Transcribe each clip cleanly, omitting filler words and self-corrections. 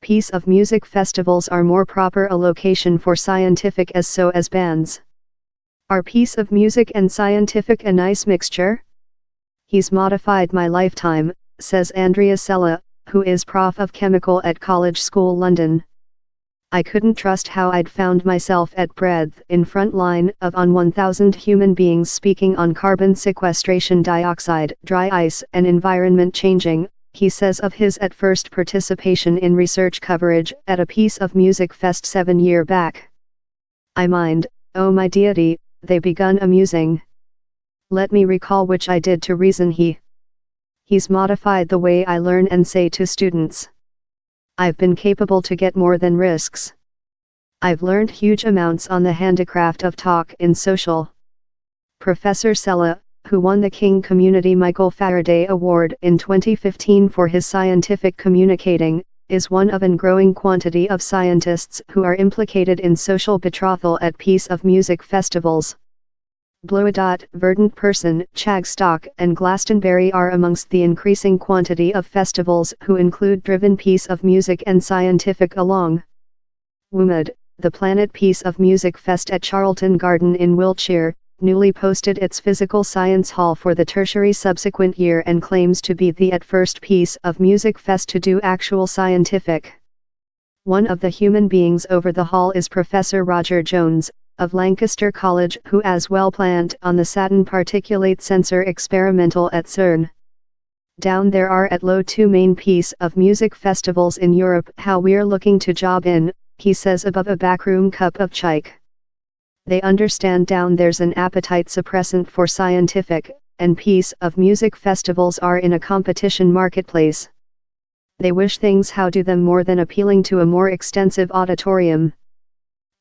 piece of music festivals are more proper a location for scientific as so as bands. Are piece of music and scientific a nice mixture? He's modified my lifetime, says Andrea Sella, who is Prof of Chemical at College School London. I couldn't trust how I'd found myself at breadth in front line of on 1,000 human beings speaking on carbon sequestration, dioxide, dry ice and environment changing, he says of his at first participation in research coverage at a piece of music fest 7 years back. I mind, oh my deity, they begun amusing. Let me recall which I did to reason he's modified the way I learn and say to students. I've been capable to get more than risks. I've learned huge amounts on the handicraft of talk in social. Professor Sella, who won the King Community Michael Faraday Award in 2015 for his scientific communicating, is one of an growing quantity of scientists who are implicated in social betrothal at piece of music festivals. Bloedat, Verdant Person, Chagstock and Glastonbury are amongst the increasing quantity of festivals who include driven piece of music and scientific along. WOMAD, the Planet Piece of Music Fest at Charlton Garden in Wiltshire, newly posted its physical science hall for the tertiary subsequent year and claims to be the at first piece of music fest to do actual scientific. One of the human beings over the hall is Professor Roger Jones, of Lancaster College, who as well planned on the Saturn particulate sensor experimental at CERN. Down there are at low 2 main piece of music festivals in Europe how we're looking to job in, he says above a backroom cup of chike. They understand down there's an appetite suppressant for scientific, and piece of music festivals are in a competition marketplace. They wish things how do them more than appealing to a more extensive auditorium.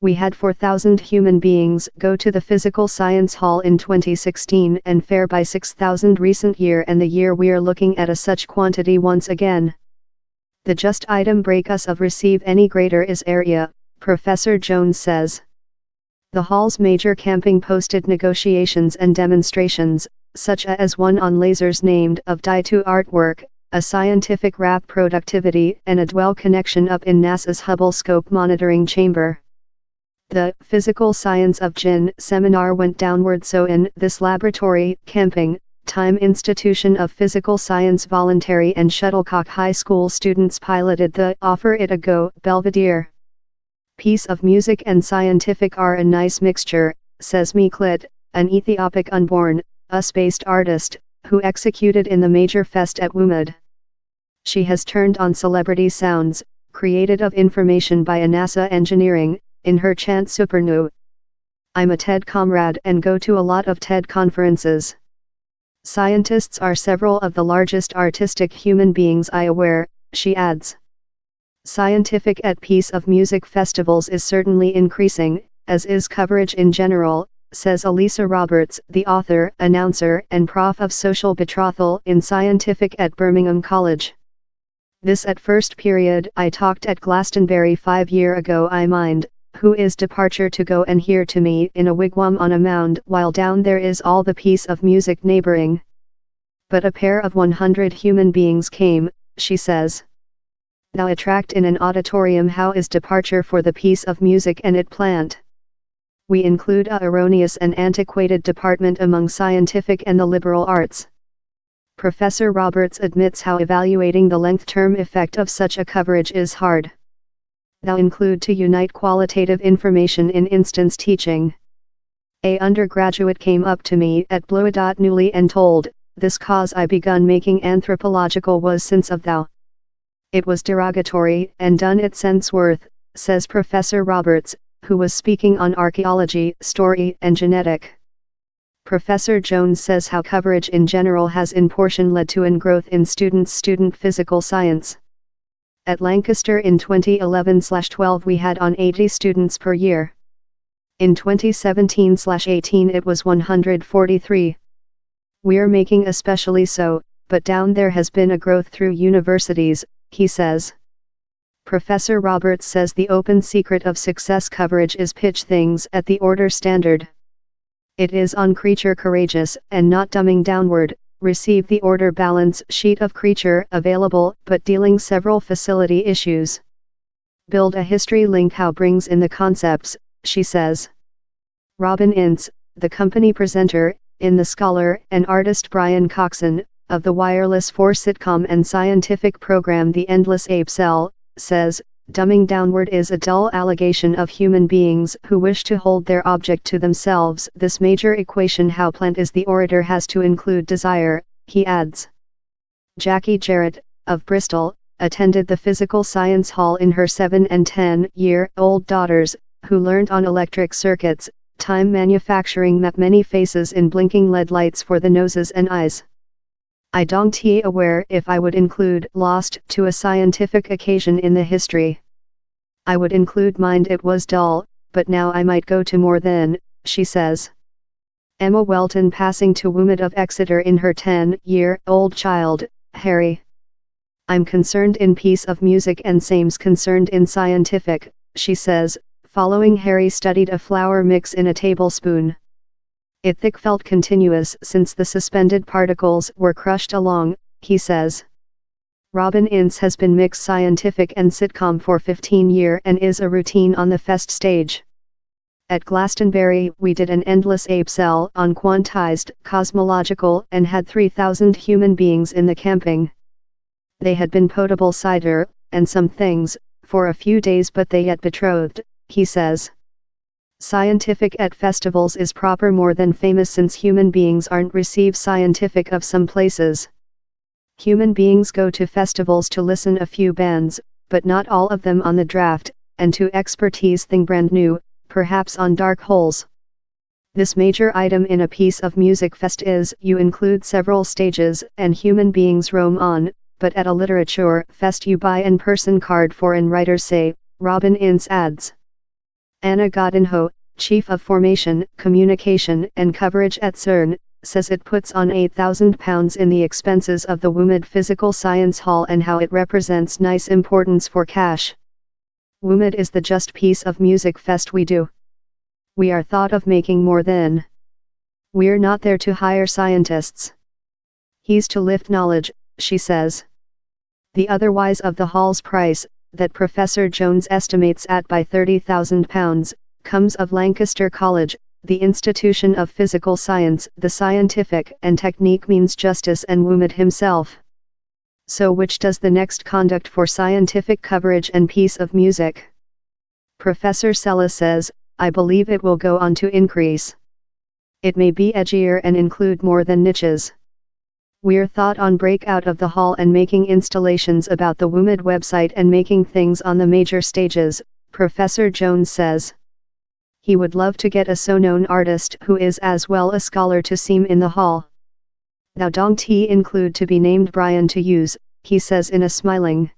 We had 4,000 human beings go to the Physical Science Hall in 2016 and fair by 6,000 recent year, and the year we're looking at a such quantity once again. The just item break us of receive any greater is area, Professor Jones says. The hall's major camping posted negotiations and demonstrations, such as one on lasers named of Dye to artwork, a scientific rap productivity and a dwell connection up in NASA's Hubble Scope monitoring chamber. The Physical Science of Gin seminar went downward so in this laboratory, camping, time Institution of Physical Science voluntary and Shuttlecock High School students piloted the Offer It a Go Belvedere. Piece of music and scientific are a nice mixture, says Miklit, an Ethiopic unborn, US-based artist, who executed in the major fest at WOMAD. She has turned on celebrity sounds, created of information by a NASA engineering, in her chant Supernu. I'm a TED comrade and go to a lot of TED conferences. Scientists are several of the largest artistic human beings I aware, she adds. Scientific at piece of music festivals is certainly increasing, as is coverage in general, says Elisa Roberts, the author, announcer and prof of social betrothal in scientific at Birmingham College. This at first period I talked at Glastonbury 5 years ago I mind, who is departure to go and hear to me in a wigwam on a mound while down there is all the piece of music neighboring. But a pair of 100 human beings came, she says. Thou attract in an auditorium how is departure for the piece of music and it plant. We include a erroneous and antiquated department among scientific and the liberal arts. Professor Roberts admits how evaluating the length-term effect of such a coverage is hard. Thou include to unite qualitative information in instance teaching. A undergraduate came up to me at Bloedat newly and told, this cause I begun making anthropological was since of thou. It was derogatory and done it sense worth, says Professor Roberts, who was speaking on archaeology, story and genetic. Professor Jones says how coverage in general has in portion led to an growth in student physical science. At Lancaster in 2011/12 we had on 80 students per year. In 2017/18 it was 143. We're making especially so, but down there has been a growth through universities, he says. Professor Roberts says the open secret of success coverage is pitch things at the order standard. It is on creature courageous and not dumbing downward, receive the order balance sheet of creature available but dealing several facility issues. Build a history link how brings in the concepts, she says. Robin Ince, the company presenter, in The Scholar, and artist Brian Coxon, of the Wireless 4 sitcom and scientific program The Endless Ape Cell, says, dumbing downward is a dull allegation of human beings who wish to hold their object to themselves. This major equation how plant is the orator has to include desire, he adds. Jackie Jarrett, of Bristol, attended the physical science hall in her 7 and 10-year-old daughters, who learned on electric circuits, time manufacturing that many faces in blinking LED lights for the noses and eyes. I don't aware if I would include lost to a scientific occasion in the history. I would include mind it was dull, but now I might go to more than, she says. Emma Welton passing to Woomad of Exeter in her 10-year-old child, Harry. I'm concerned in piece of music and Same's concerned in scientific, she says, following Harry studied a flour mix in a tablespoon. It thick felt continuous since the suspended particles were crushed along, he says. Robin Ince has been mixed scientific and sitcom for 15 years and is a routine on the fest stage. At Glastonbury we did an Endless Ape Cell on quantized, cosmological and had 3,000 human beings in the camping. They had been potable cider, and some things, for a few days but they yet betrothed, he says. Scientific at festivals is proper more than famous since human beings aren't receive scientific of some places. Human beings go to festivals to listen a few bands, but not all of them on the draft, and to expertise thing brand new, perhaps on dark holes. This major item in a piece of music fest is you include several stages and human beings roam on, but at a literature fest you buy an person card for an writers say, Robin Ince adds. Anna Godinho, Chief of Formation, Communication and Coverage at CERN, says it puts on £8,000 in the expenses of the Woomad Physical Science Hall and how it represents nice importance for cash. Woomad is the just piece of music fest we do. We are thought of making more than. We're not there to hire scientists. He's to lift knowledge, she says. The otherwise of the hall's price, that Professor Jones estimates at by £30,000, comes of Lancaster College, the institution of physical science. The scientific and technique means justice and Woomad himself. So which does the next conduct for scientific coverage and piece of music? Professor Sella says, I believe it will go on to increase. It may be edgier and include more than niches. We're thought on break out of the hall and making installations about the Woomad website and making things on the major stages, Professor Jones says. He would love to get a so-known artist who is as well a scholar to seem in the hall. Thou don't include to be named Brian to use, he says in a smiling